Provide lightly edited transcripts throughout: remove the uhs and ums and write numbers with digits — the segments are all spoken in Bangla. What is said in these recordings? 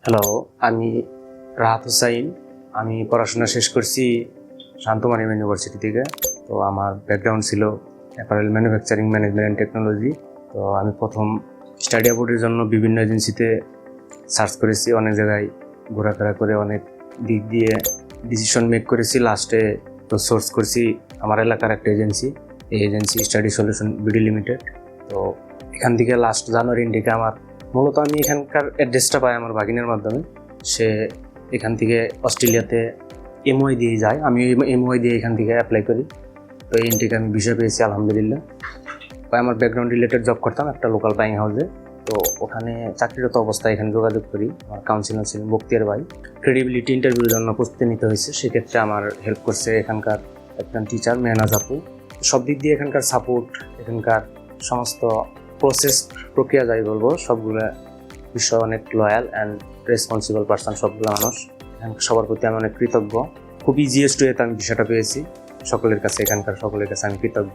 হ্যালো, আমি রাহাত হুসাইন। আমি পড়াশোনা শেষ করছি শান্তমারিয়াম ইউনিভার্সিটি থেকে। তো আমার ব্যাকগ্রাউন্ড ছিল apparel manufacturing management and technology. তো আমি প্রথম স্টাডি অ্যাবোর্ডের জন্য বিভিন্ন এজেন্সিতে সার্চ করেছি, অনেক জায়গায় ঘোরাফেরা করে অনেক দিক দিয়ে ডিসিশন মেক করেছি। লাস্টে তো সোর্স করছি আমার এলাকার একটা এজেন্সি, এই agency study solution BD limited. তো এখান থেকে লাস্ট জানুয়ারি ইন্ডিকে আমার মূলত আমি এখানকার অ্যাড্রেসটা পাই আমার ভাগিনের মাধ্যমে। সে এখান থেকে অস্ট্রেলিয়াতে এমওআই দিয়ে যায়, আমি এমওআই দিয়ে এখান থেকে অ্যাপ্লাই করি। তো এই ইনটেকে আমি বিষয় পেয়েছি আলহামদুলিল্লাহ। তাই আমার ব্যাকগ্রাউন্ড রিলেটেড জব করতাম একটা লোকাল বাইং হাউসে। তো ওখানে চাকরিরত অবস্থায় এখানে যোগাযোগ করি। আমার কাউন্সিলর ছিলেন বক্তিয়ার ভাই। ক্রেডিবিলিটি ইন্টারভিউর জন্য প্রস্তুতি নিতে হয়েছে, সেক্ষেত্রে আমার হেল্প করছে এখানকার একজন টিচার মেহনাজ আপু। সব দিক দিয়ে এখানকার সাপোর্ট, এখানকার সমস্ত প্রসেস প্রক্রিয়া যাই বলবো, সবগুলো বিষয় অনেক লয়াল অ্যান্ড রেসপন্সিবল পার্সন সবগুলো মানুষ। সবার প্রতি আমি অনেক কৃতজ্ঞ। খুব ইজিয়েস্ট ওয়েতে আমি বিষয়টা পেয়েছি। সকলের কাছে, এখানকার সকলের কাছে আমি কৃতজ্ঞ।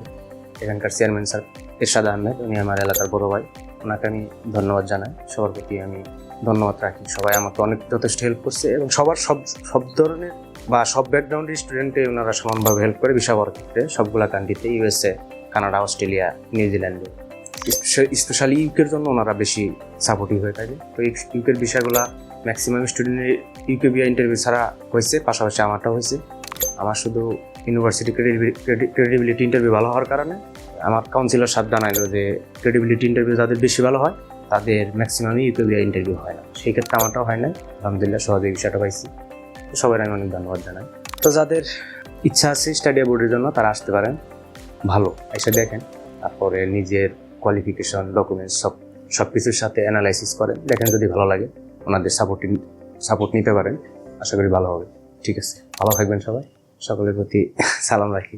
এখানকার চেয়ারম্যান স্যার এরশাদ আহমেদ, উনি আমার এলাকার বড় ভাই, ওনাকে আমি ধন্যবাদ জানাই। সবার প্রতি আমি ধন্যবাদ রাখি। সবাই আমাকে অনেক যথেষ্ট হেল্প করছে এবং সবার সব ধরনের বা সব ব্যাকগ্রাউন্ডের স্টুডেন্টে ওনারা সমানভাবে হেল্প করে ভিসা পাওয়ার ক্ষেত্রে সবগুলা কান্ট্রিতে, ইউএসএ, কানাডা, অস্ট্রেলিয়া, নিউজিল্যান্ডে। স্পেশালি ইউকের জন্য ওনারা বেশি সাপোর্টিভ হয়ে থাকে। তো ইউকের বিষয়গুলো ম্যাক্সিমাম স্টুডেন্টের ইউকে বিয়া ইন্টারভিউ ছাড়া হয়েছে, পাশাপাশি আমারটাও হয়েছে। আমার শুধু ইউনিভার্সিটি ক্রেডিবিলিটি ইন্টারভিউ ভালো হওয়ার কারণে আমার কাউন্সিলর সাথ জানাইলো যে ক্রেডিবিলিটি ইন্টারভিউ যাদের বেশি ভালো হয় তাদের ম্যাক্সিমামই ইউকে বিয়া ইন্টারভিউ হয় না। সেই ক্ষেত্রে আমারটাও হয় না, আলহামদুলিল্লাহ সহজে বিষয়টা পাইছি। তো সবাই আমি অনেক ধন্যবাদ জানাই। তো যাদের ইচ্ছা আছে স্টাডি অ্যাবোর্ডের জন্য তারা আসতে পারেন, ভালো এসে দেখেন, তারপরে নিজের কোয়ালিফিকেশন, ডকুমেন্টস সব কিছুর সাথে অ্যানালাইসিস করেন, দেখেন যদি ভালো লাগে ওনাদের সাপোর্ট নিতে পারেন। আশা করি ভালো হবে। ঠিক আছে, ভালো থাকবেন সবাই। সকলের প্রতি সালাম রাখি।